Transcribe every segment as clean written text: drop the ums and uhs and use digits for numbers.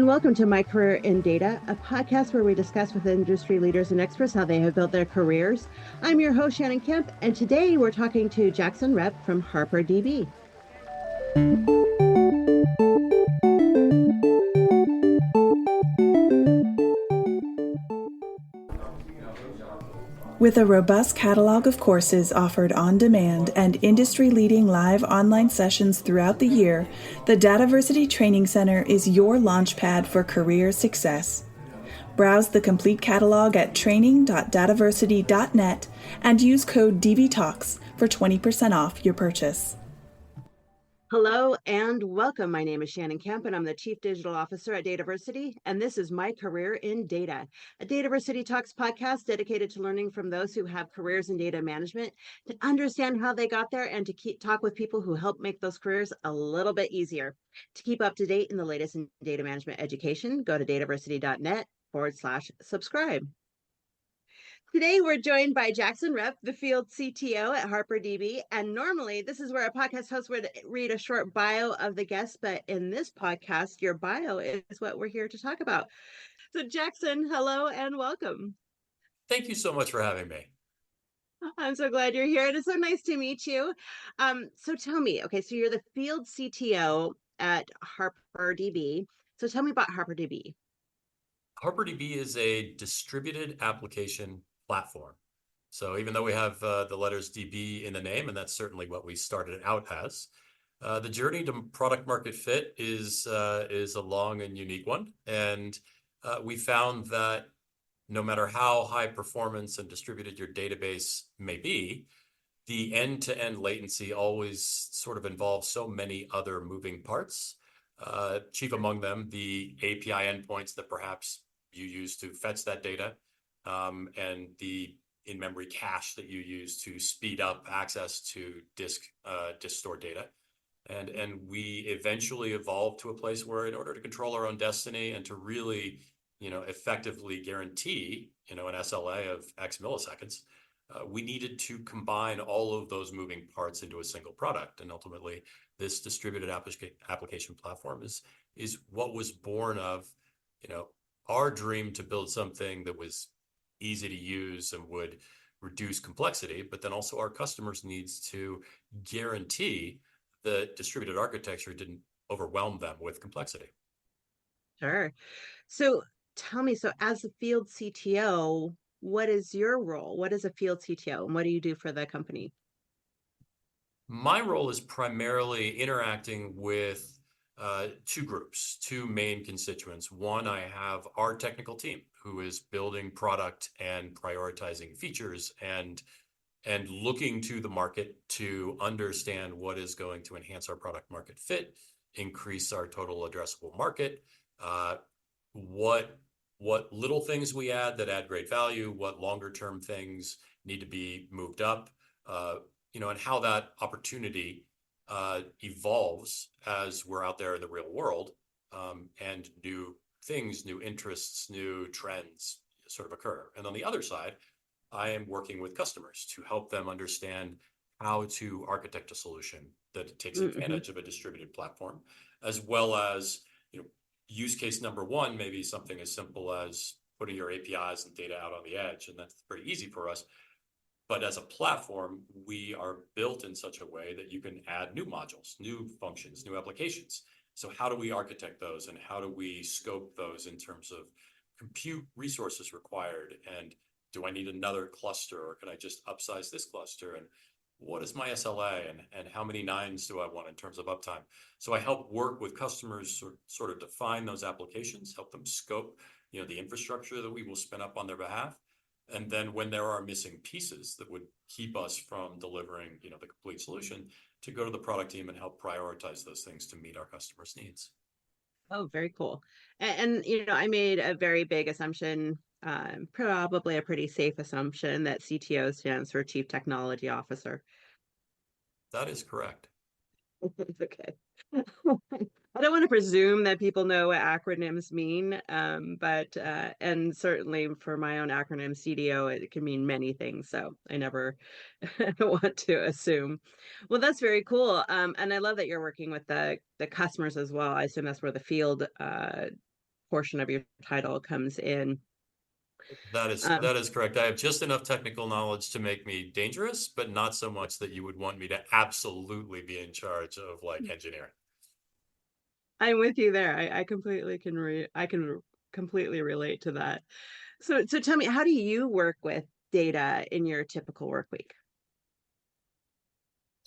and welcome to My Career in Data, a podcast where we discuss with industry leaders and experts how they have built their careers. I'm your host, Shannon Kemp, and today we're talking to Jaxon Repp from HarperDB. With a robust catalog of courses offered on demand and industry-leading live online sessions throughout the year, the DATAVERSITY Training Center is your launchpad for career success. Browse the complete catalog at training.dataversity.net and use code DVTalks for 20% off your purchase. Hello and welcome. My name is Shannon Kemp and I'm the Chief Digital Officer at DATAVERSITY, and this is My Career in Data, a DATAVERSITY Talks podcast dedicated to learning from those who have careers in data management, to understand how they got there and to talk with people who help make those careers a little bit easier. To keep up to date in the latest in data management education, go to dataversity.net/subscribe. Today, we're joined by Jaxon Repp, the Field CTO at HarperDB. And normally, this is where a podcast host would read a short bio of the guest. But in this podcast, your bio is what we're here to talk about. So Jaxon, hello and welcome. Thank you so much for having me. I'm so glad you're here. And it's so nice to meet you. So tell me, okay, so you're the Field CTO at HarperDB. So tell me about HarperDB. HarperDB is a distributed application platform. So even though we have the letters DB in the name, and that's certainly what we started out as, the journey to product market fit is a long and unique one. And we found that no matter how high performance and distributed your database may be, the end-to-end latency always sort of involves so many other moving parts. Chief among them, the API endpoints that perhaps you use to fetch that data, and the in-memory cache that you use to speed up access to disk stored data. And we eventually evolved to a place where, in order to control our own destiny and to really, effectively guarantee, an SLA of X milliseconds, we needed to combine all of those moving parts into a single product. And ultimately, this distributed application platform is what was born of, our dream to build something that was easy to use and would reduce complexity, but then also our customers' needs to guarantee that distributed architecture didn't overwhelm them with complexity. Sure. So tell me, so as a field CTO, what is your role? What is a field CTO and what do you do for the company? My role is primarily interacting with two groups, two main constituents. One, I have our technical team who is building product and prioritizing features and looking to the market to understand what is going to enhance our product market fit, increase our total addressable market, what little things we add that add great value, what longer term things need to be moved up, and how that opportunity evolves as we're out there in the real world, and new things, new interests, new trends sort of occur. And on the other side, I am working with customers to help them understand how to architect a solution that takes advantage of a distributed platform, as well as, use case number one, maybe something as simple as putting your APIs and data out on the edge, and that's pretty easy for us. But as a platform, we are built in such a way that you can add new modules, new functions, new applications. So how do we architect those and how do we scope those in terms of compute resources required? And do I need another cluster, or can I just upsize this cluster? And what is my SLA, and how many nines do I want in terms of uptime? So I help work with customers sort of define those applications, help them scope, the infrastructure that we will spin up on their behalf. And then when there are missing pieces that would keep us from delivering, the complete solution, to go to the product team and help prioritize those things to meet our customers' needs. Oh, very cool. And I made a very big assumption, probably a pretty safe assumption, that CTO stands for Chief Technology Officer. That is correct. Okay. I don't want to presume that people know what acronyms mean, but and certainly for my own acronym CDO, it can mean many things. So I never want to assume. Well, that's very cool. And I love that you're working with the customers as well. I assume that's where the field portion of your title comes in. That is correct. I have just enough technical knowledge to make me dangerous, but not so much that you would want me to absolutely be in charge of like engineering. I'm with you there. I completely I can completely relate to that. So tell me, how do you work with data in your typical work week?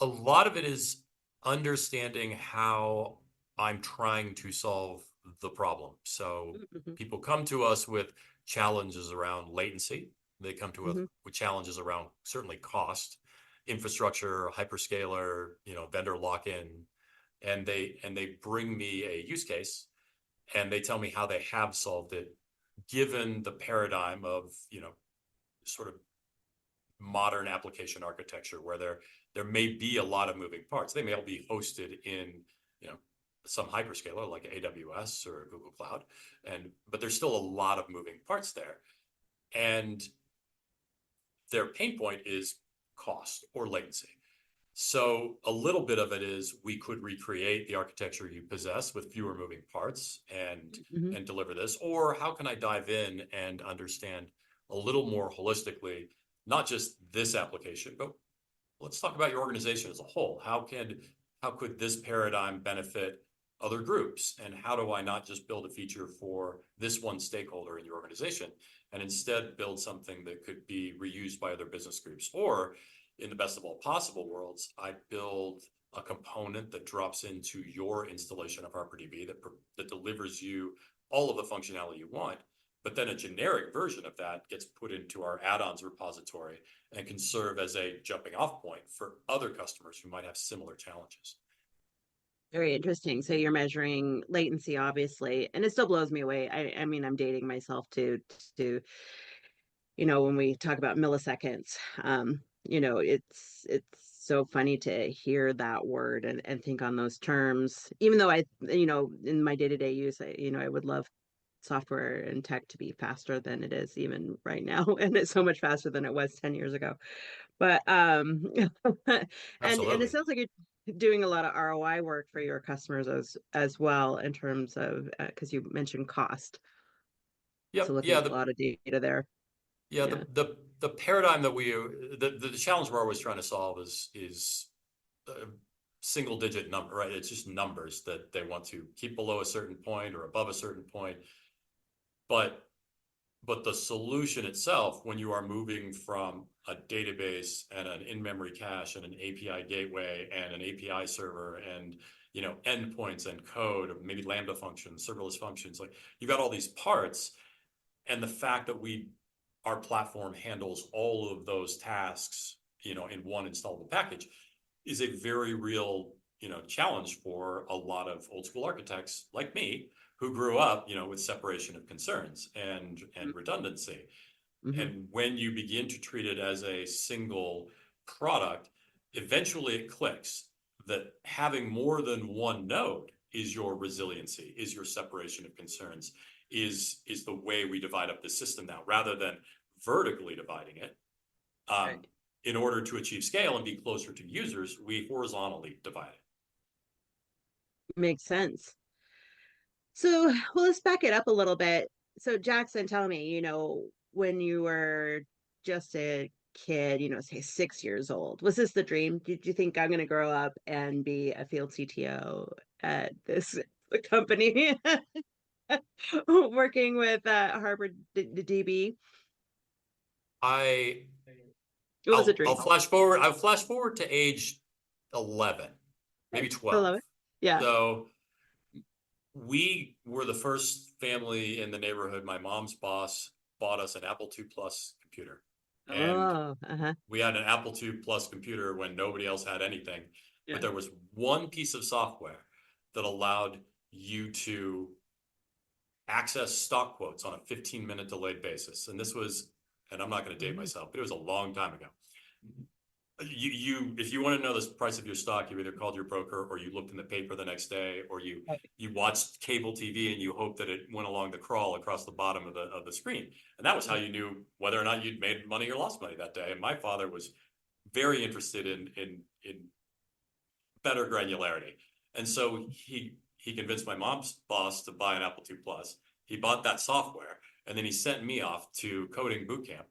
A lot of it is understanding how I'm trying to solve the problem. So Mm-hmm. people come to us with challenges around latency. They come to us Mm-hmm. with challenges around certainly cost, infrastructure, hyperscaler, vendor lock-in, and they bring me a use case and they tell me how they have solved it, given the paradigm of, sort of modern application architecture where there may be a lot of moving parts. They may all be hosted in, some hyperscaler like AWS or Google Cloud, but there's still a lot of moving parts there. And their pain point is cost or latency. So a little bit of it is we could recreate the architecture you possess with fewer moving parts Mm-hmm. and deliver this, or how can I dive in and understand a little more holistically, not just this application, but let's talk about your organization as a whole. How could this paradigm benefit other groups? And how do I not just build a feature for this one stakeholder in your organization and instead build something that could be reused by other business groups? Or in the best of all possible worlds, I build a component that drops into your installation of HarperDB that delivers you all of the functionality you want, but then a generic version of that gets put into our add-ons repository and can serve as a jumping off point for other customers who might have similar challenges. Very interesting. So you're measuring latency, obviously, and it still blows me away. I mean, I'm dating myself to when we talk about milliseconds, it's so funny to hear that word and think on those terms, even though in my day-to-day use, I would love software and tech to be faster than it is even right now. And it's so much faster than it was 10 years ago. But and it Absolutely. sounds like you're doing a lot of ROI work for your customers as well in terms of because you mentioned cost. So Yep. looking Yeah. at a lot of data there. Yeah. Yeah. The paradigm that the challenge we're always trying to solve is a single digit number, right? It's just numbers that they want to keep below a certain point or above a certain point. But the solution itself, when you are moving from a database and an in-memory cache and an API gateway and an API server and endpoints and code, or maybe Lambda functions, serverless functions, like you got all these parts, and the fact that our platform handles all of those tasks, in one installable package, is a very real challenge for a lot of old school architects like me who grew up with separation of concerns and redundancy. Mm-hmm. And when you begin to treat it as a single product, eventually it clicks that having more than one node is your resiliency, is your separation of concerns, is the way we divide up the system now, rather than vertically dividing it. Right. In order to achieve scale and be closer to users, we horizontally divide it. Makes sense. So, well, let's back it up a little bit. So, Jaxon, tell me, when you were just a kid, say 6 years old, was this the dream? Did you think I'm going to grow up and be a field CTO at this company working with HarperDB? It was a dream. I'll flash forward to age 11, maybe 12. 11. Yeah. So we were the first family in the neighborhood. My mom's boss bought us an Apple II Plus computer. And we had an Apple II Plus computer when nobody else had anything. Yeah. But there was one piece of software that allowed you to access stock quotes on a 15-minute delayed basis. And this was, and I'm not going to date myself, but it was a long time ago. If you want to know the price of your stock, you either called your broker or you looked in the paper the next day, or you watched cable TV and you hoped that it went along the crawl across the bottom of the screen. And that was how you knew whether or not you'd made money or lost money that day. And my father was very interested in better granularity. And so he convinced my mom's boss to buy an Apple II Plus. He bought that software, and then he sent me off to coding boot camp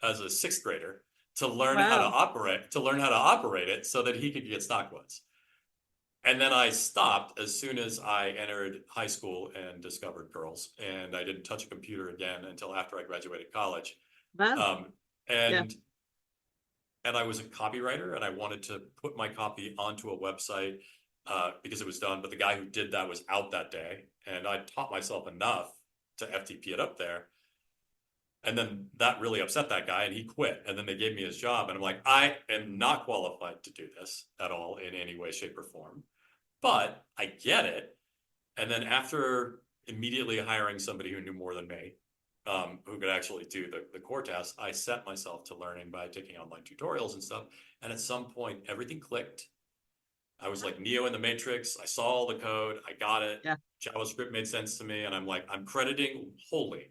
as a sixth grader to learn how to Wow. operate it so that he could get stockwoods. And then I stopped as soon as I entered high school and discovered girls, and I didn't touch a computer again until after I graduated college. Wow. Um, Yeah. and I was a copywriter, and I wanted to put my copy onto a website because it was done. But the guy who did that was out that day, and I taught myself enough to FTP it up there. And then that really upset that guy, and he quit. And then they gave me his job, and I'm like, I am not qualified to do this at all in any way, shape, or form. But I get it. And then after immediately hiring somebody who knew more than me, who could actually do the core tasks, I set myself to learning by taking online tutorials and stuff. And at some point, everything clicked. I was like Neo in the Matrix. I saw all the code. I got it. Yeah. JavaScript made sense to me. And I'm like, I'm crediting wholly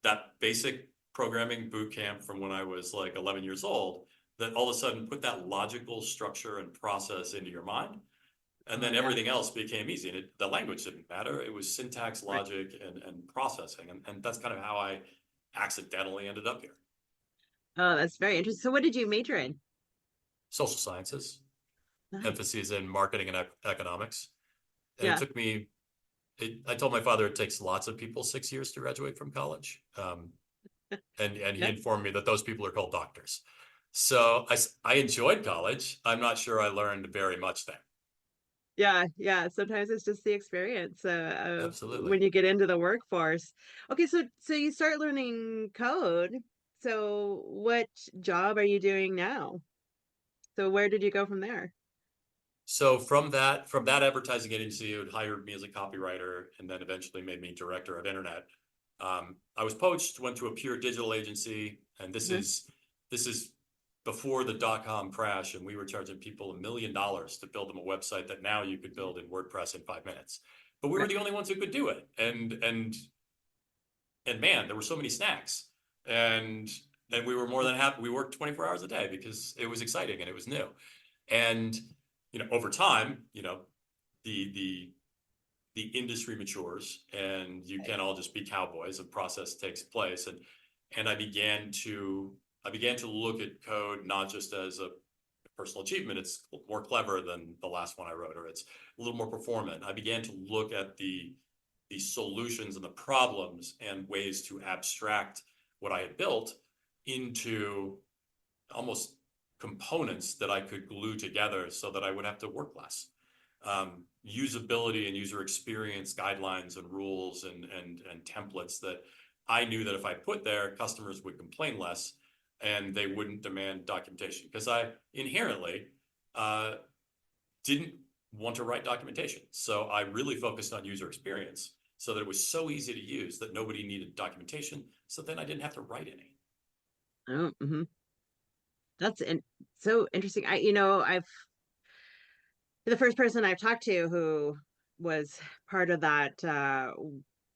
that basic programming boot camp from when I was like 11 years old that all of a sudden put that logical structure and process into your mind. And then everything else became easy. And the language didn't matter. It was syntax, logic, and processing. And that's kind of how I accidentally ended up here. Oh, that's very interesting. So what did you major in? Social sciences, Nice. emphases in marketing and economics. And Yeah. it took me, I told my father it takes lots of people 6 years to graduate from college. And he informed me that those people are called doctors. So I enjoyed college. I'm not sure I learned very much there. Yeah. Sometimes it's just the experience Absolutely. when you get into the workforce. Okay, so you start learning code. So what job are you doing now? So where did you go from there? So from that advertising agency, who hired me as a copywriter and then eventually made me director of internet. I was poached, went to a pure digital agency, and this is before the .com crash, and we were charging people $1 million to build them a website that now you could build in WordPress in 5 minutes. But we were the only ones who could do it, and man, there were so many snacks, and we were more than happy. We worked 24 hours a day because it was exciting and it was new, and over time, the industry matures, and you can't all just be cowboys. The process takes place, and I began to look at code not just as a personal achievement. It's more clever than the last one I wrote, or it's a little more performant. I began to look at the solutions and the problems and ways to abstract what I had built into almost components that I could glue together so that I would have to work less. Usability and user experience guidelines and rules and templates that I knew that if I put there, customers would complain less and they wouldn't demand documentation, because I inherently didn't want to write documentation. So I really focused on user experience so that it was so easy to use that nobody needed documentation. So then I didn't have to write any. Oh, that's so interesting. The first person I've talked to who was part of that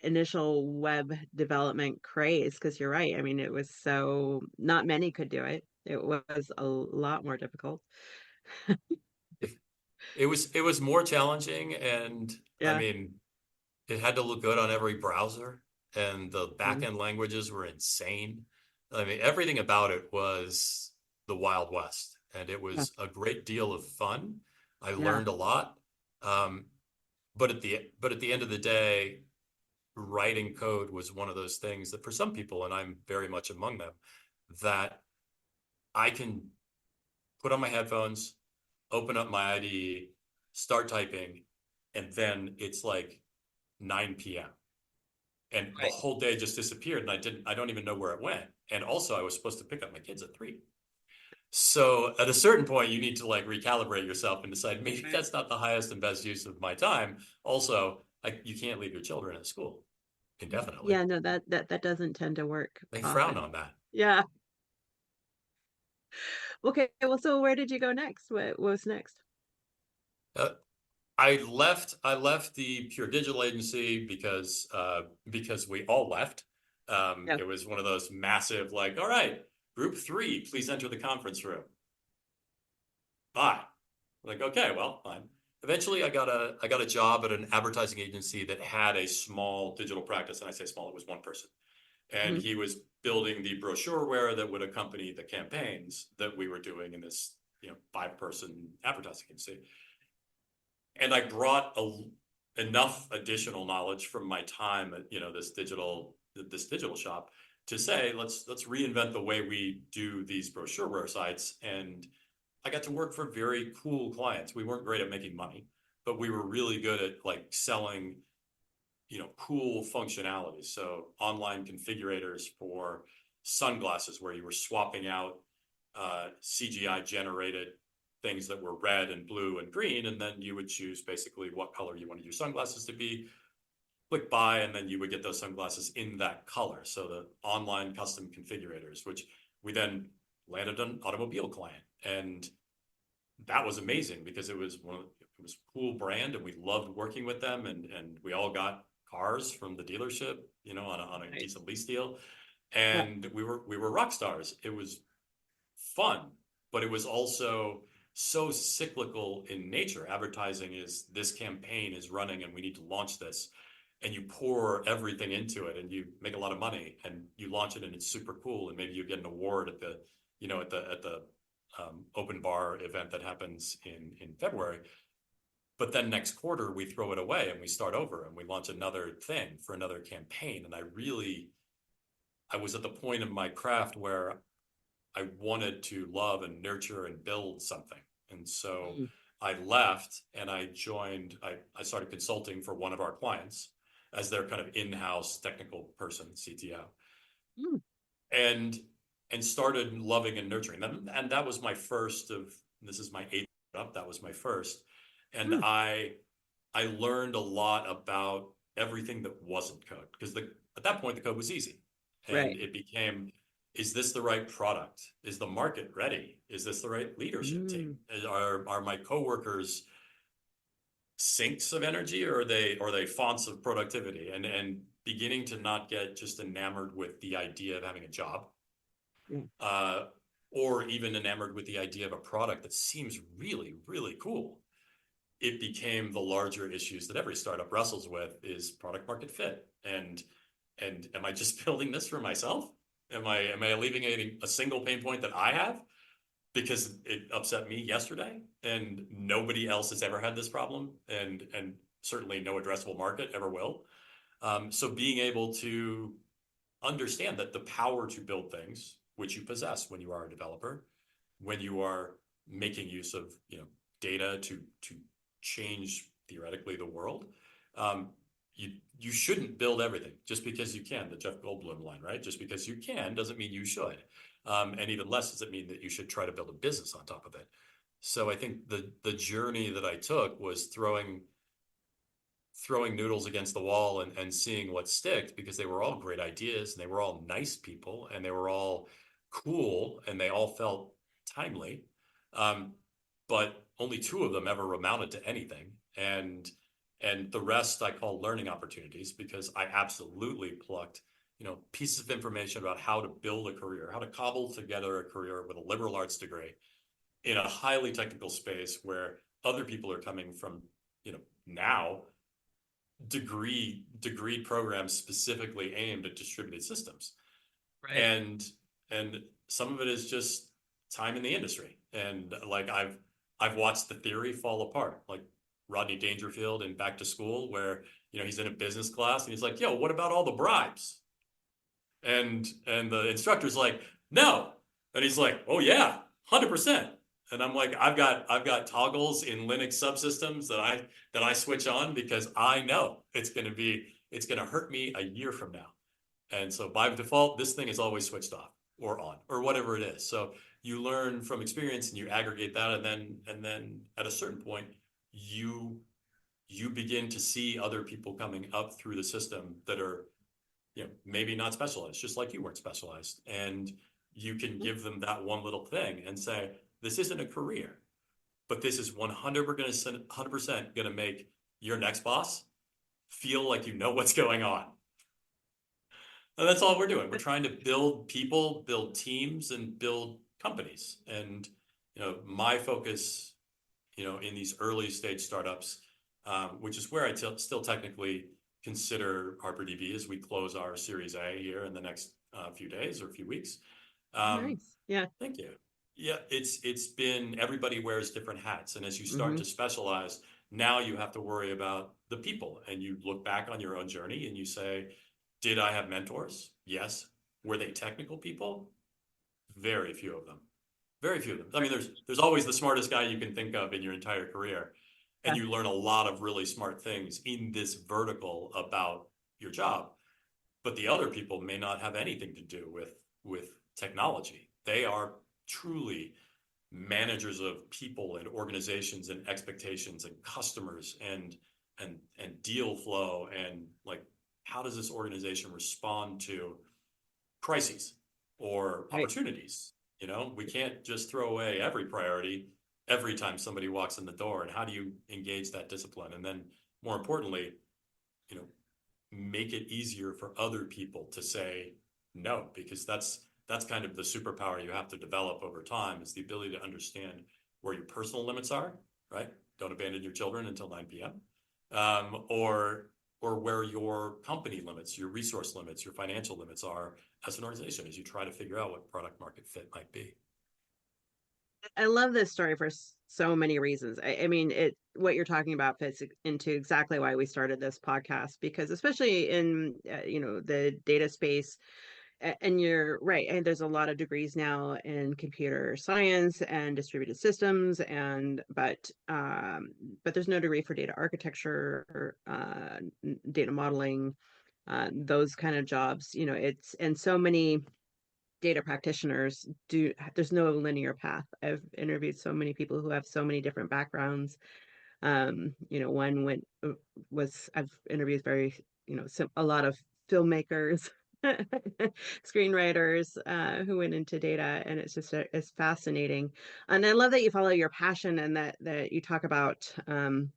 initial web development craze, because you're right. I mean, it was so not many could do it. It was a lot more difficult. It was more challenging, and I mean, it had to look good on every browser, and the backend languages were insane. I mean, everything about it was the Wild West, and it was a great deal of fun. I learned a lot. But at the end of the day, writing code was one of those things that for some people, and I'm very much among them, that I can put on my headphones, open up my IDE, start typing, and then it's like 9 p.m. And the whole day just disappeared, and I don't even know where it went. And also I was supposed to pick up my kids at 3. So at a certain point, you need to like recalibrate yourself and decide maybe that's not the highest and best use of my time. Also, you can't leave your children at school indefinitely. Yeah, no, that doesn't tend to work. They frown on that. Yeah. Okay, well, so where did you go next? What was next? I left the pure digital agency because we all left. It was one of those massive, like, all right, group 3, please enter the conference room. Bye. Like, okay, well, fine. eventually I got a job at an advertising agency that had a small digital practice. And I say small, it was one person. And Mhm. he was building the brochureware that would accompany the campaigns that we were doing in this, 5-person advertising agency. And I brought enough additional knowledge from my time at, this digital shop to say, let's reinvent the way we do these brochureware sites. And I got to work for very cool clients. We weren't great at making money, but we were really good at like selling, cool functionality. So online configurators for sunglasses where you were swapping out CGI generated things that were red and blue and green, and then you would choose basically what color you wanted your sunglasses to be, click buy, and then you would get those sunglasses in that color. So the online custom configurators, which we then landed an automobile client. And that was amazing because it was a cool brand and we loved working with them, and we all got cars from the dealership, on a decent lease deal. Yeah. And we were rock stars. It was fun, but it was also so cyclical in nature. Advertising is, this campaign is running and we need to launch this, and you pour everything into it and you make a lot of money and you launch it and it's super cool, and maybe you get an award at the open bar event that happens in February. But then next quarter we throw it away and we start over and we launch another thing for another campaign. And I was at the point in my craft where I wanted to love and nurture and build something. And so Mm. I left and I started consulting for one of our clients as their kind of in-house technical person, CTO, Mm. and started loving and nurturing them. And that was my first this is my 8th up. That was my first. And Mm. I learned a lot about everything that wasn't code, because at that point the code was easy, and Right. it became, is this the right product? Is the market ready? Is this the right leadership team? Mm. Are my coworkers sinks of energy, or are they fonts of productivity? And beginning to not get just enamored with the idea of having a job, Yeah. or even enamored with the idea of a product that seems really, really cool. It became the larger issues that every startup wrestles with, is product market fit. And am I just building this for myself? Am I alleviating a single pain point that I have because it upset me yesterday and nobody else has ever had this problem, and certainly no addressable market ever will. So being able to understand that the power to build things, which you possess when you are a developer, when you are making use of data to change theoretically the world, you shouldn't build everything just because you can. The Jeff Goldblum line, right? Just because you can doesn't mean you should, and even less does it mean that you should try to build a business on top of it. So I think the journey that I took was throwing noodles against the wall and seeing what sticked, because they were all great ideas and they were all nice people and they were all cool and they all felt timely. But only 2 of them ever amounted to anything. And the rest I call learning opportunities, because I absolutely plucked, pieces of information about how to build a career, how to cobble together a career with a liberal arts degree in a highly technical space where other people are coming from, now degree programs specifically aimed at distributed systems. Right. And some of it is just time in the industry. And like I've watched the theory fall apart, like Rodney Dangerfield in Back to School, where he's in a business class and he's like, yo, what about all the bribes? And the instructor's like, no. And he's like, oh yeah, 100%. And I'm like, I've got toggles in Linux subsystems that I switch on because I know it's gonna hurt me a year from now. And so by default, this thing is always switched off or on or whatever it is. So you learn from experience and you aggregate that, and then at a certain point, you begin to see other people coming up through the system that are, maybe not specialized, just like you weren't specialized. And you can give them that one little thing and say, this isn't a career, but this is 100% going to make your next boss feel like you know what's going on. And that's all we're doing. We're trying to build people, build teams, and build companies. And, my focus in these early stage startups, which is where I still technically consider HarperDB as we close our Series A here in the next few days or few weeks. Nice. Yeah. Thank you. Yeah, it's been everybody wears different hats, and as you start Mm-hmm. to specialize, now you have to worry about the people, and you look back on your own journey and you say, did I have mentors? Yes. Were they technical people? Very few of them. Very few of them. I mean, there's always the smartest guy you can think of in your entire career, and Yeah. you learn a lot of really smart things in this vertical about your job. But the other people may not have anything to do with technology. They are truly managers of people and organizations and expectations and customers and deal flow, and like, how does this organization respond to crises or Right. opportunities? We can't just throw away every priority every time somebody walks in the door. And how do you engage that discipline? And then more importantly, make it easier for other people to say no, because that's kind of the superpower you have to develop over time, is the ability to understand where your personal limits are, right? Don't abandon your children until 9 p.m. Or where your company limits, your resource limits, your financial limits are as an organization, as you try to figure out what product market fit might be. I love this story for so many reasons. I mean, what you're talking about fits into exactly why we started this podcast, because especially in the data space, and you're right, and there's a lot of degrees now in computer science and distributed systems, but there's no degree for data architecture or data modeling, those kind of jobs. And so many data practitioners there's no linear path. I've interviewed so many people who have so many different backgrounds. One I've interviewed a lot of filmmakers, screenwriters, who went into data, and it's fascinating. And I love that you follow your passion, and that you talk about, and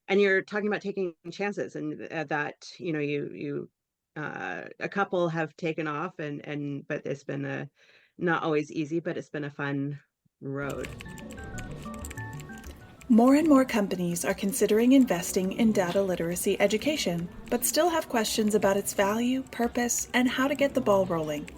you're talking about taking chances, and that you a couple have taken off, but it's been not always easy, but it's been a fun road. More and more companies are considering investing in data literacy education, but still have questions about its value, purpose, and how to get the ball rolling.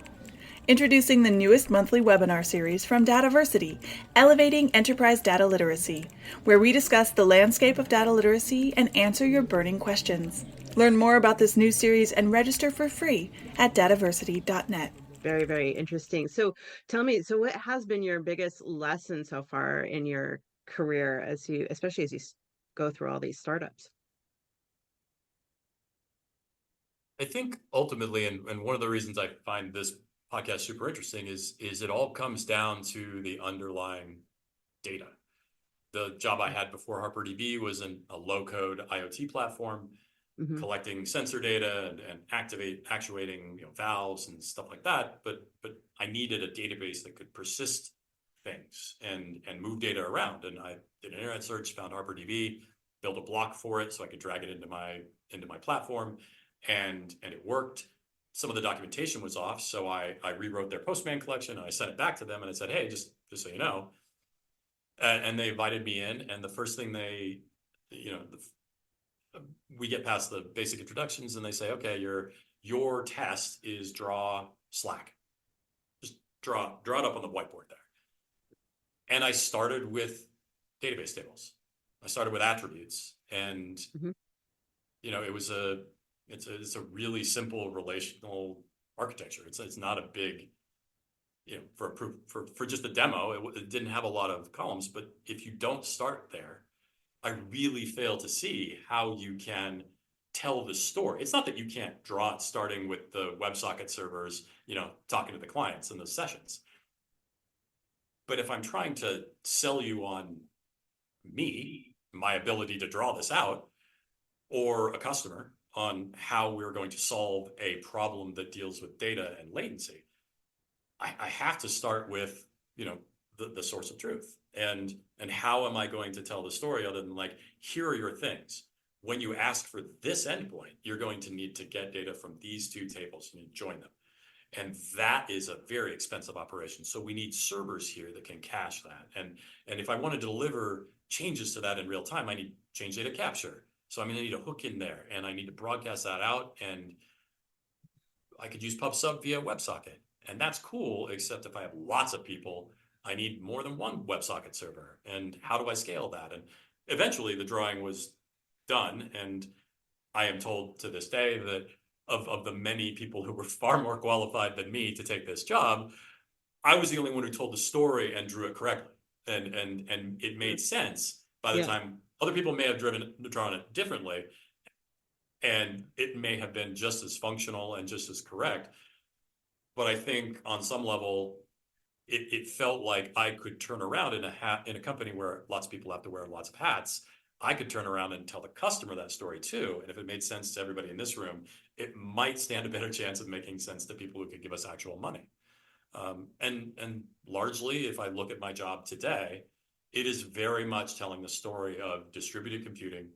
Introducing the newest monthly webinar series from DATAVERSITY, Elevating Enterprise Data Literacy, where we discuss the landscape of data literacy and answer your burning questions. Learn more about this new series and register for free at dataversity.net. Very, very interesting. So tell me, what has been your biggest lesson so far in your career, especially as you go through all these startups? I think ultimately, and one of the reasons I find this podcast super interesting is it all comes down to the underlying data. The job I had before HarperDB was in a low-code IoT platform, Mm-hmm. collecting sensor data and actuating valves and stuff like that. But I needed a database that could persist things and move data around. And I did an internet search, found HarperDB, built a block for it so I could drag it into my platform, and it worked. Some of the documentation was off, so I rewrote their Postman collection, and I sent it back to them, and I said, hey, just so you know. And they invited me in, and the first thing we get past the basic introductions, and they say, okay, your test is draw Slack. Just draw it up on the whiteboard there. And I started with database tables. I started with attributes, and Mm-hmm. it's a really simple relational architecture. It's not a big, for just a demo, it didn't have a lot of columns. But if you don't start there, I really fail to see how you can tell the story. It's not that you can't draw it starting with the WebSocket servers, talking to the clients in those sessions. But if I'm trying to sell you on me, my ability to draw this out, or a customer on how we're going to solve a problem that deals with data and latency, I have to start with, the source of truth. And how am I going to tell the story other than here are your things. When you ask for this endpoint, you're going to need to get data from these two tables and join them. And that is a very expensive operation. So we need servers here that can cache that. And if I want to deliver changes to that in real time, I need change data capture. So I'm going to need a hook in there, and I need to broadcast that out. And I could use PubSub via WebSocket. And that's cool, except if I have lots of people, I need more than one WebSocket server. And how do I scale that? And eventually the drawing was done. And I am told to this day that of the many people who were far more qualified than me to take this job, I was the only one who told the story and drew it correctly. And it made sense by the time other people may have drawn it differently. And it may have been just as functional and just as correct. But I think on some level, it felt like I could turn around in a company where lots of people have to wear lots of hats. I could turn around and tell the customer that story too. And if it made sense to everybody in this room, it might stand a better chance of making sense to people who could give us actual money. And largely, if I look at my job today, it is very much telling the story of distributed computing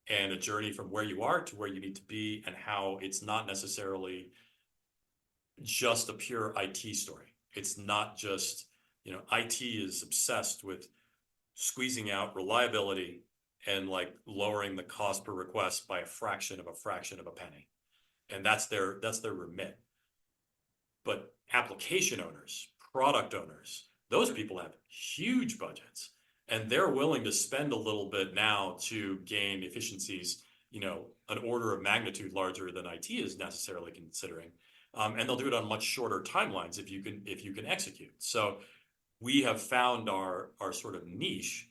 and a journey from where you are to where you need to be, and how it's not necessarily just a pure IT story. It's not just, IT is obsessed with squeezing out reliability and like lowering the cost per request by a fraction of a penny. And that's their remit. But application owners, product owners, those people have huge budgets, and they're willing to spend a little bit now to gain efficiencies, an order of magnitude larger than IT is necessarily considering. And they'll do it on much shorter timelines if you can execute. So we have found our sort of niche,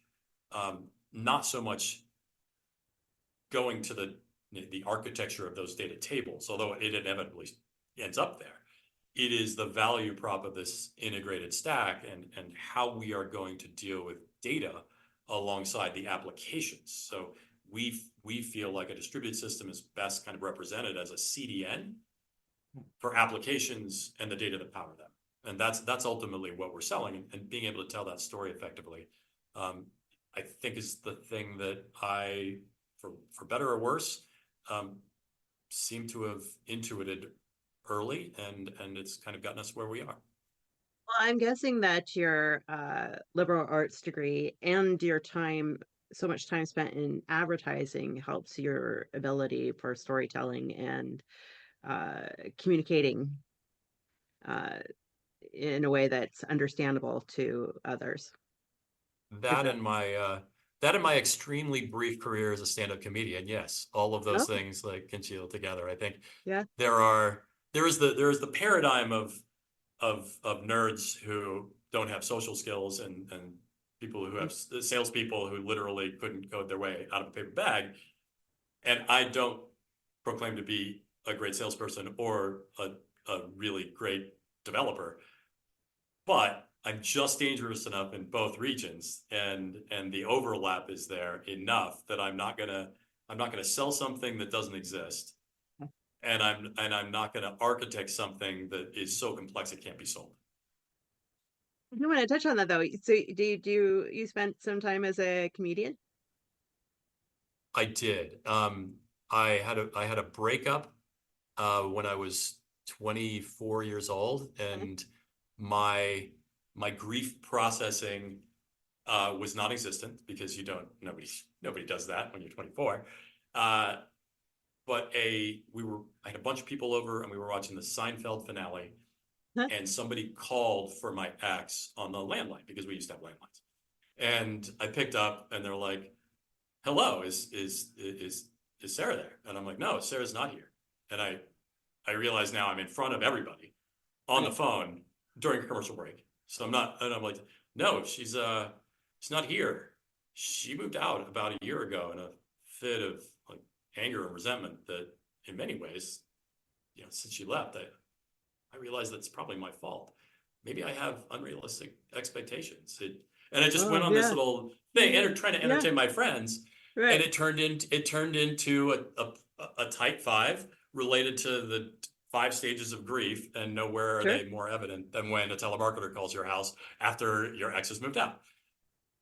not so much going to the architecture of those data tables, although it inevitably ends up there. It is the value prop of this integrated stack and how we are going to deal with data alongside the applications. So we feel like a distributed system is best kind of represented as a CDN for applications and the data that power them. And that's ultimately what we're selling, and being able to tell that story effectively, I think is the thing that I, for better or worse, seem to have intuited early, and it's kind of gotten us where we are. Well, I'm guessing that your liberal arts degree and your so much time spent in advertising helps your ability for storytelling and communicating in a way that's understandable to others. That and my extremely brief career as a stand-up comedian, yes, all of those things like congeal together. I think there is the paradigm of nerds who don't have social skills and people who have salespeople who literally couldn't code their way out of a paper bag. And I don't proclaim to be a great salesperson or a really great developer, but I'm just dangerous enough in both regions, and the overlap is there enough that I'm not gonna sell something that doesn't exist, and I'm not gonna architect something that is so complex it can't be sold. I want to touch on that though. So do you spent some time as a comedian? I did. I had a breakup when I was 24 years old, and my grief processing was non-existent because nobody does that when you're 24. But I had a bunch of people over, and we were watching the Seinfeld finale, and somebody called for my ex on the landline, because we used to have landlines. And I picked up, and they're like, "Hello, is Sarah there?" And I'm like, "No, Sarah's not here." And I realize now I'm in front of everybody on the phone during a commercial break. So I'm like, "No, she's not here. She moved out about a year ago in a fit of like anger and resentment that in many ways, since she left, I realized that's probably my fault. Maybe I have unrealistic expectations." And I just went on this little thing, trying to entertain my friends, and it turned into a type 5 related to the 5 stages of grief, and nowhere are they more evident than when a telemarketer calls your house after your ex has moved out.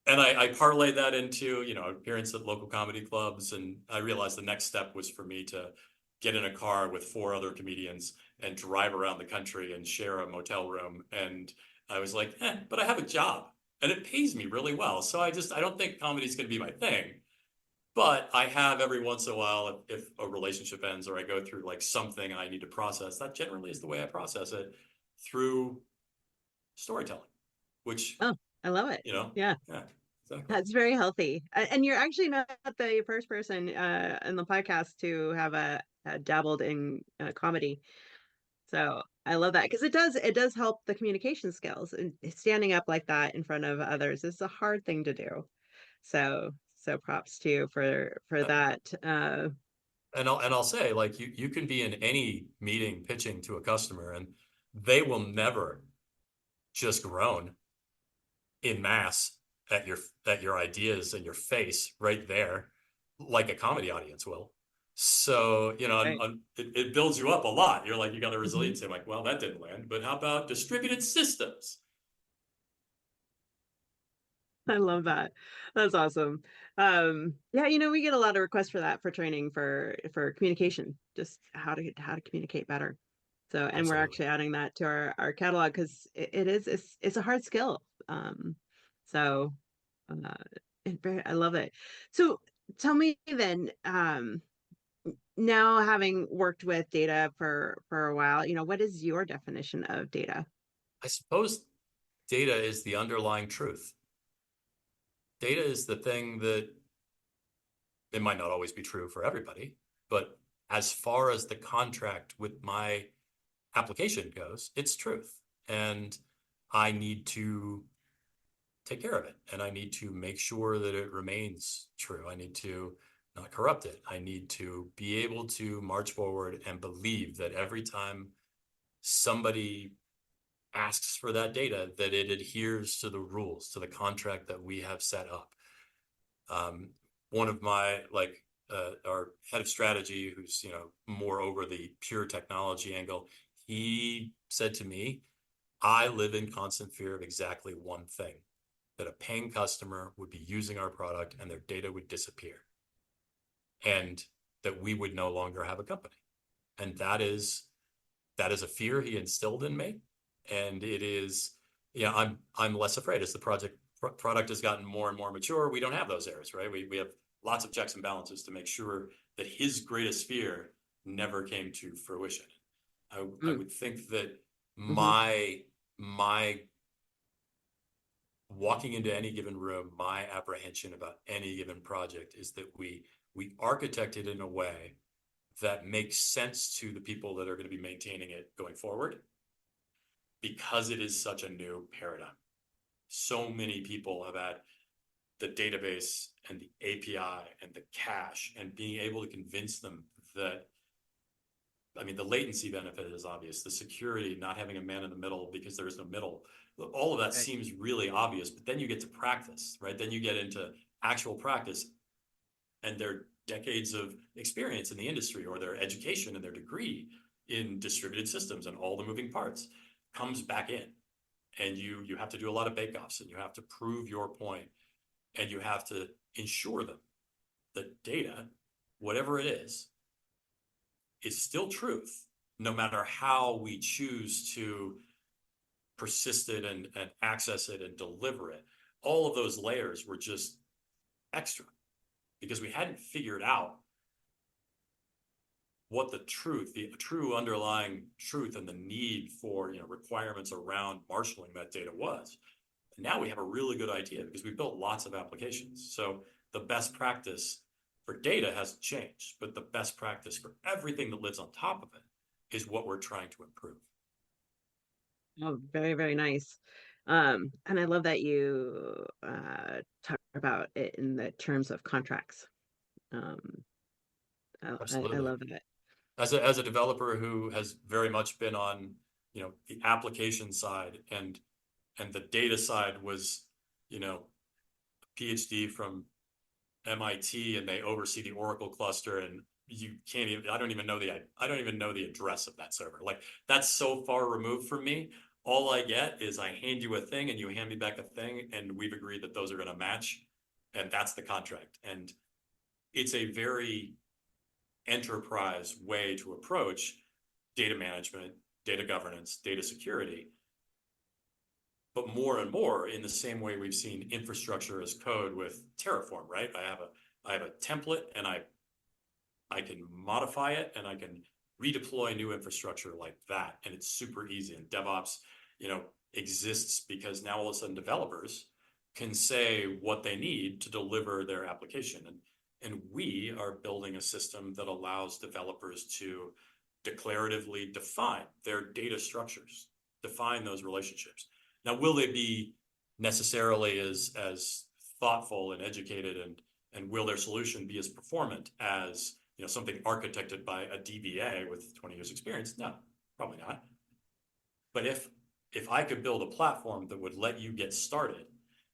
And I parlayed that into, appearance at local comedy clubs, and I realized the next step was for me to get in a car with 4 other comedians and drive around the country and share a motel room. And I was like, but I have a job and it pays me really well. So I don't think comedy is going to be my thing. But I have every once in a while, if a relationship ends or I go through like something I need to process, that generally is the way I process it, through storytelling, which, Oh, I love it. Yeah. Yeah, exactly. That's very healthy. And you're actually not the first person in the podcast to have dabbled in comedy. So I love that, because it does help the communication skills, and standing up like that in front of others is a hard thing to do. So props to you for that. And I'll say, like, you can be in any meeting pitching to a customer and they will never just groan in mass at your ideas and your face right there like a comedy audience will. So, Right. it builds you up a lot. You're like, you got a resilience. I'm like, well, that didn't land, but how about distributed systems? I love that. That's awesome. Yeah, we get a lot of requests for that, for training for communication, just how to communicate better. So, and we're Absolutely. actually adding that to our catalog, because it's a hard skill. So I love it. So tell me then, now having worked with data for a while, what is your definition of data? I suppose data is the underlying truth. Data is the thing that, it might not always be true for everybody, but as far as the contract with my application goes, it's truth. And I need to take care of it. And I need to make sure that it remains true. I need to not corrupt it. I need to be able to march forward and believe that every time somebody asks for that data, that it adheres to the rules, to the contract that we have set up. One of my, our head of strategy, who's, more over the pure technology angle, he said to me, I live in constant fear of exactly one thing, that a paying customer would be using our product and their data would disappear, and that we would no longer have a company. And that is a fear he instilled in me. And it is, I'm less afraid as the product has gotten more and more mature. We don't have those errors, right? We have lots of checks and balances to make sure that his greatest fear never came to fruition. I would think that my walking into any given room, my apprehension about any given project is that we architect it in a way that makes sense to the people that are going to be maintaining it going forward, because it is such a new paradigm. So many people have had the database and the API and the cache, and being able to convince them that, the latency benefit is obvious, the security, not having a man in the middle because there is no middle. All of that seems really obvious, but then you get to practice, right? Then you get into actual practice, and their decades of experience in the industry, or their education and their degree in distributed systems and all the moving parts, comes back in. And you have to do a lot of bake-offs, and you have to prove your point, and you have to ensure them that data, whatever it is still truth, no matter how we choose to persist it and access it and deliver it. All of those layers were just extra, because we hadn't figured out what the true underlying truth and the need for, requirements around marshaling that data was. And now we have a really good idea, because we built lots of applications. So the best practice for data hasn't changed, but the best practice for everything that lives on top of it is what we're trying to improve. Oh, very, very nice. And I love that you talk about it in the terms of contracts. I Absolutely. love that. As a developer who has very much been on, the application side, and the data side was, a PhD from MIT, and they oversee the Oracle cluster, and I don't even know the address of that server. Like, that's so far removed from me. All I get is, I hand you a thing and you hand me back a thing, and we've agreed that those are going to match, and that's the contract. And it's a very enterprise way to approach data management, data governance, data security. But more and more, in the same way we've seen infrastructure as code with Terraform, right? I have a template, and I can modify it, and I can redeploy new infrastructure like that, and it's super easy. And DevOps, exists because now all of a sudden developers can say what they need to deliver their application, and we are building a system that allows developers to declaratively define their data structures, define those relationships. Now, will they be necessarily as thoughtful and educated, and will their solution be as performant as something architected by a DBA with 20 years experience? No, probably not. But if I could build a platform that would let you get started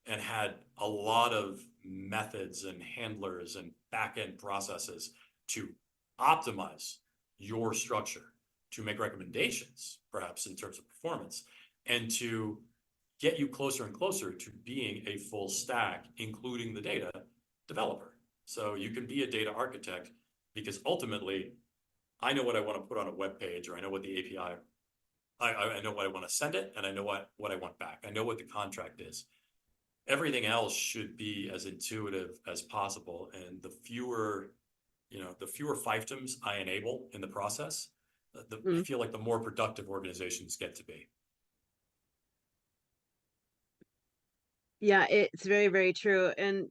and had a lot of methods and handlers and back-end processes to optimize your structure, to make recommendations, perhaps in terms of performance, and to get you closer and closer to being a full stack, including the data developer. So you can be a data architect, because ultimately, I know what I want to put on a web page, or I know what the API, I know what I want to send it, and I know what I want back. I know what the contract is. Everything else should be as intuitive as possible, and the fewer fiefdoms I enable in the process, I feel like the more productive organizations get to be. Yeah, it's very, very true. And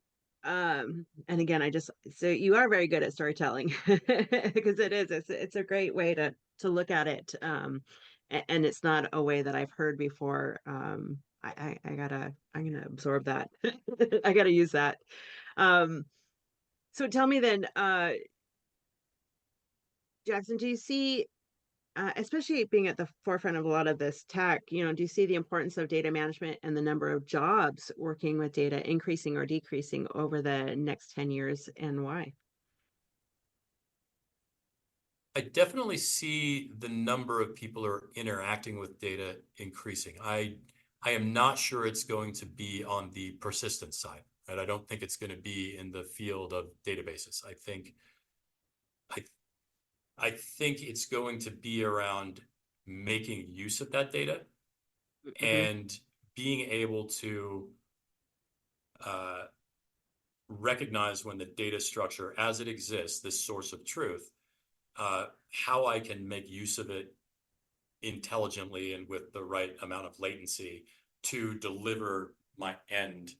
again, so you are very good at storytelling, because it's a great way to look at it. And it's not a way that I've heard before. I'm gonna absorb that. I gotta use that. So tell me then, Jaxon, do you see, especially being at the forefront of a lot of this tech, do you see the importance of data management and the number of jobs working with data increasing or decreasing over the next 10 years, and why? I definitely see the number of people who are interacting with data increasing. I am not sure it's going to be on the persistent side, right? I don't think it's going to be in the field of databases. I think it's going to be around making use of that data and being able to recognize when the data structure as it exists, this source of truth, how I can make use of it intelligently and with the right amount of latency to deliver my end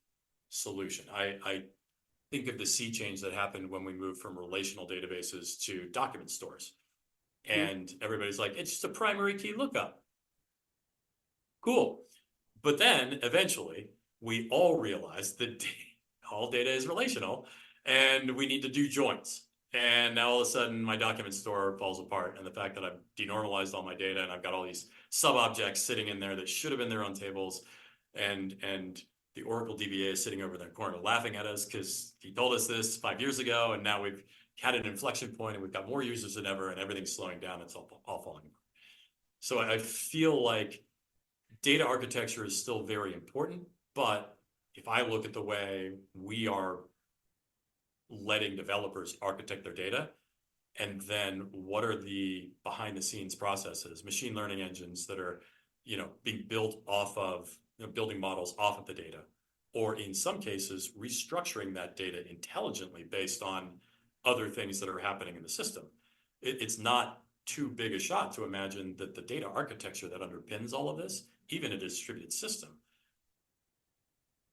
solution. I think of the sea change that happened when we moved from relational databases to document stores. And everybody's like, it's just a primary key lookup. Cool. But then eventually we all realized that all data is relational and we need to do joins. And now all of a sudden my document store falls apart. And the fact that I've denormalized all my data and I've got all these sub-objects sitting in there that should have been their own tables, and the Oracle DBA is sitting over in the corner laughing at us because he told us this 5 years ago, and now we've had an inflection point and we've got more users than ever and everything's slowing down. It's all falling apart. So I feel like data architecture is still very important, but if I look at the way we are letting developers architect their data, and then what are the behind the scenes processes, machine learning engines that are, being built off of, building models off of the data, or in some cases, restructuring that data intelligently based on other things that are happening in the system. It's not too big a shot to imagine that the data architecture that underpins all of this, even a distributed system,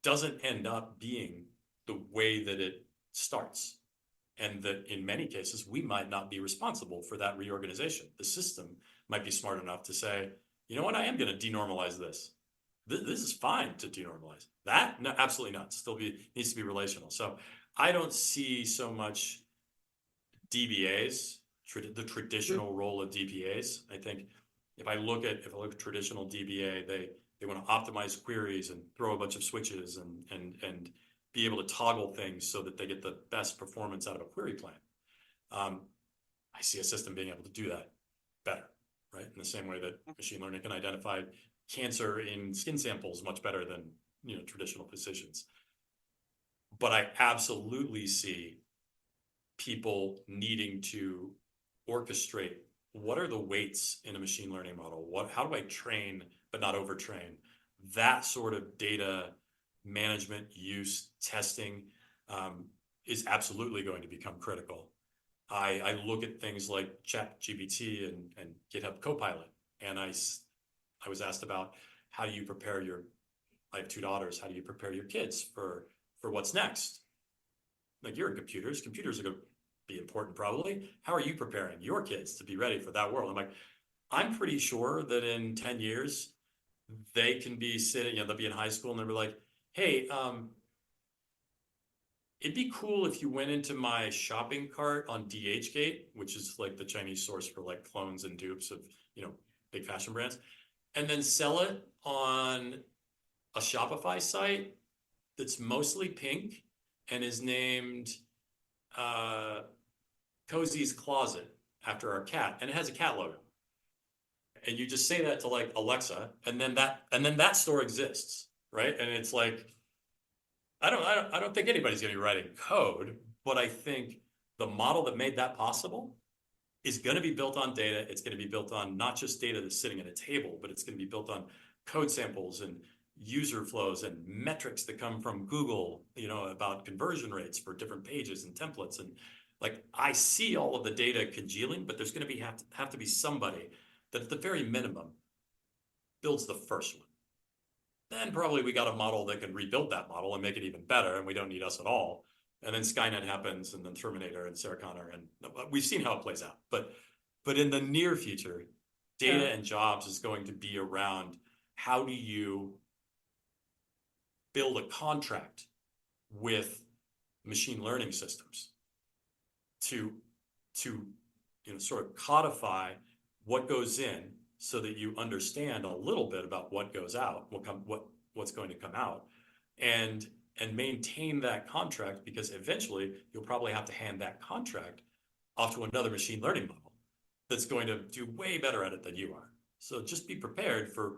doesn't end up being the way that it starts. And that in many cases, we might not be responsible for that reorganization. The system might be smart enough to say, you know what, I am going to denormalize this. This is fine to denormalize. That? No, absolutely not. Needs to be relational. So I don't see so much DBAs, the traditional role of DBAs. I think if I look at traditional DBA, they want to optimize queries and throw a bunch of switches and be able to toggle things so that they get the best performance out of a query plan. I see a system being able to do that better, right? In the same way that machine learning can identify cancer in skin samples much better than traditional physicians. But I absolutely see people needing to orchestrate what are the weights in a machine learning model? How do I train but not overtrain? That sort of data management, use, testing is absolutely going to become critical. I look at things like ChatGPT and GitHub Copilot, and I was asked about how do you prepare I have two daughters, how do you prepare your kids for what's next? Like, you're in computers are going to be important probably. How are you preparing your kids to be ready for that world? I'm like, I'm pretty sure that in 10 years, they can be sitting, they'll be in high school and they'll be like, hey, it'd be cool if you went into my shopping cart on DHgate, which is like the Chinese source for like clones and dupes of, big fashion brands, and then sell it on a Shopify site that's mostly pink and is named Cozy's Closet after our cat, and it has a cat logo. And you just say that to like Alexa, and then that store exists, right? And it's like, I don't think anybody's going to be writing code, but I think the model that made that possible is going to be built on data. It's going to be built on not just data that's sitting at a table, but it's going to be built on code samples and user flows and metrics that come from Google, about conversion rates for different pages and templates. And like, I see all of the data congealing, but there's going to have to be somebody that at the very minimum builds the first one. Then probably we got a model that can rebuild that model and make it even better, and we don't need us at all. And then Skynet happens, and then Terminator and Sarah Connor, and we've seen how it plays out. But in the near future, data and jobs is going to be around how do you build a contract with machine learning systems to sort of codify what goes in so that you understand a little bit about what goes out, what's going to come out, and maintain that contract, because eventually you'll probably have to hand that contract off to another machine learning model that's going to do way better at it than you are. So just be prepared for,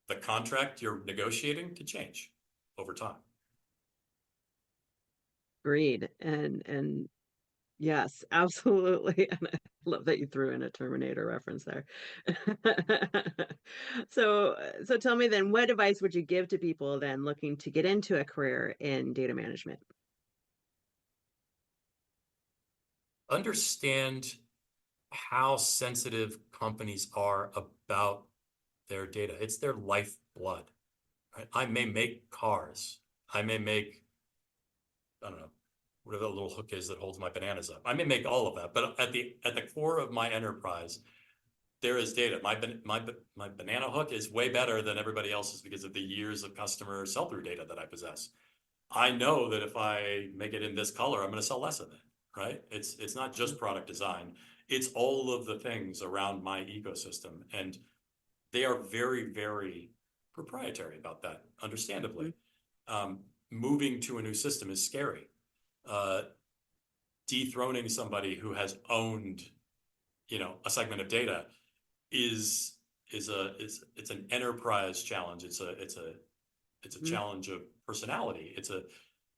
the contract you're negotiating to change over time. Agreed. And yes, absolutely. And I love that you threw in a Terminator reference there. So tell me then, what advice would you give to people then looking to get into a career in data management? Understand how sensitive companies are about their data. It's their lifeblood, right? I may make cars. I may make, I don't know, whatever the little hook is that holds my bananas up. I may make all of that, but at the core of my enterprise, there is data. My banana hook is way better than everybody else's because of the years of customer sell-through data that I possess. I know that if I make it in this color, I'm going to sell less of it, right? It's not just product design. It's all of the things around my ecosystem. And they are very, very proprietary about that, understandably. Moving to a new system is scary. Dethroning somebody who has owned, a segment of data is an enterprise challenge. It's a challenge of personality.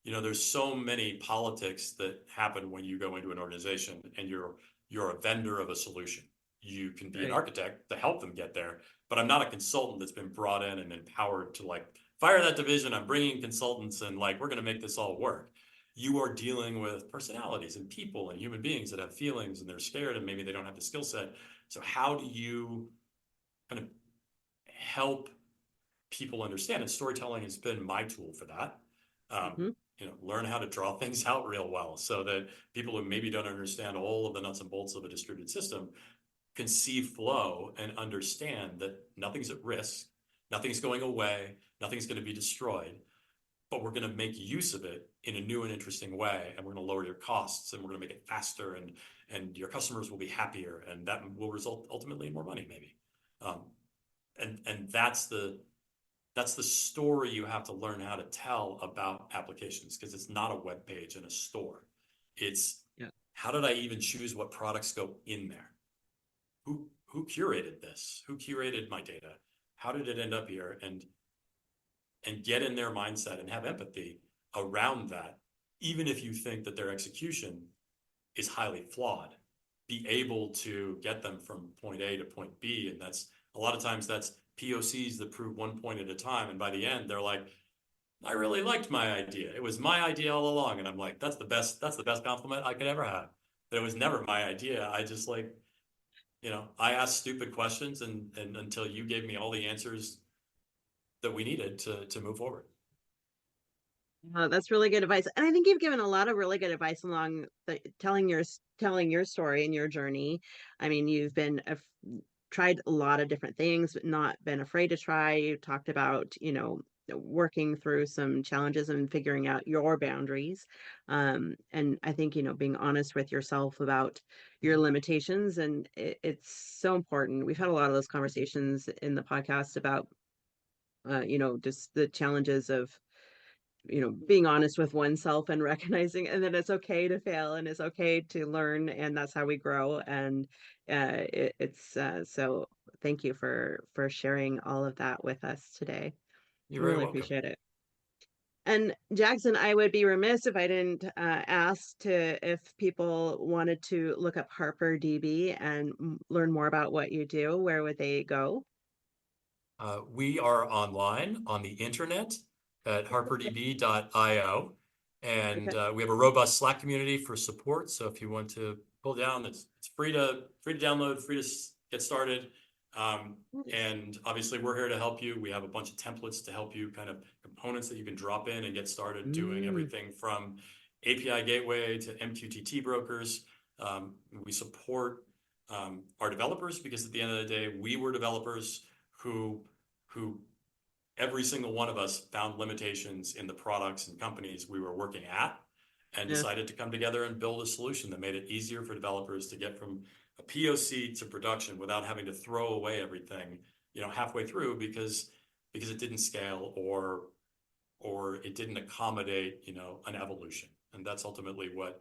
There's so many politics that happen when you go into an organization and you're a vendor of a solution. You can be an architect to help them get there, but I'm not a consultant that's been brought in and empowered to like fire that division. I'm bringing consultants and like, we're going to make this all work. You are dealing with personalities and people and human beings that have feelings and they're scared and maybe they don't have the skill set. So how do you kind of help people understand? And storytelling has been my tool for that. Learn how to draw things out real well so that people who maybe don't understand all of the nuts and bolts of a distributed system can see flow and understand that nothing's at risk, nothing's going away, nothing's going to be destroyed, but we're going to make use of it in a new and interesting way, and we're going to lower your costs, and we're going to make it faster, and your customers will be happier, and that will result ultimately in more money, maybe. And that's the story you have to learn how to tell about applications, because it's not a web page in a store. It's how did I even choose what products go in there? Who curated this? Who curated my data? How did it end up here? And get in their mindset and have empathy around that, even if you think that their execution is highly flawed. be able to get them from point A to point B. And that's a lot of times that's POCs that prove one point at a time. And by the end, they're like, I really liked my idea. It was my idea all along. And I'm like, that's the best compliment I could ever have. But it was never my idea. I just like, I asked stupid questions and until you gave me all the answers that we needed to move forward. That's really good advice. And I think you've given a lot of really good advice along telling your story and your journey. I mean, you've been tried a lot of different things, but not been afraid to try. You talked about, working through some challenges and figuring out your boundaries. And I think, being honest with yourself about your limitations, and it's so important. We've had a lot of those conversations in the podcast about, just the challenges of, being honest with oneself and recognizing, and then it's okay to fail and it's okay to learn, and that's how we grow. And so thank you for sharing all of that with us today. You're very Really welcome. appreciate it. And Jaxon, I would be remiss if I didn't ask if people wanted to look up HarperDB and learn more about what you do, where would they go? We are online on the internet at harperdb.io, and we have a robust Slack community for support. So if you want to pull down, it's free to download, free to get started. And obviously we're here to help you. We have a bunch of templates to help you, kind of components that you can drop in and get started doing everything from API gateway to MQTT brokers. We support our developers, because at the end of the day, we were developers who every single one of us found limitations in the products and companies we were working at, and decided to come together and build a solution that made it easier for developers to get from a POC to production without having to throw away everything, halfway through because it didn't scale or it didn't accommodate, an evolution. And that's ultimately what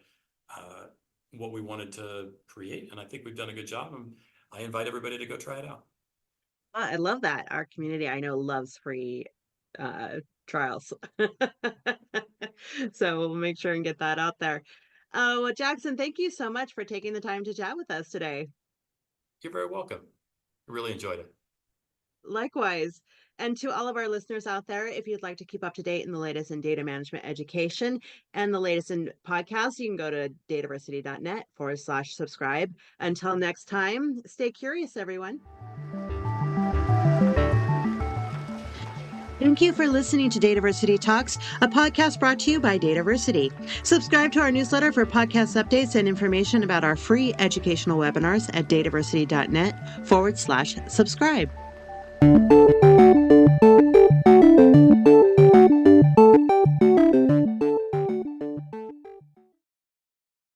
we wanted to create. And I think we've done a good job. And I invite everybody to go try it out. I love that. Our community, I know, loves free trials. So we'll make sure and get that out there. Well, Jaxon, thank you so much for taking the time to chat with us today. You're very welcome. I really enjoyed it. Likewise. And to all of our listeners out there, if you'd like to keep up to date in the latest in data management education and the latest in podcasts, you can go to dataversity.net/subscribe. Until next time, stay curious, everyone. Thank you for listening to DATAVERSITY Talks, a podcast brought to you by DATAVERSITY. Subscribe to our newsletter for podcast updates and information about our free educational webinars at dataversity.net/subscribe.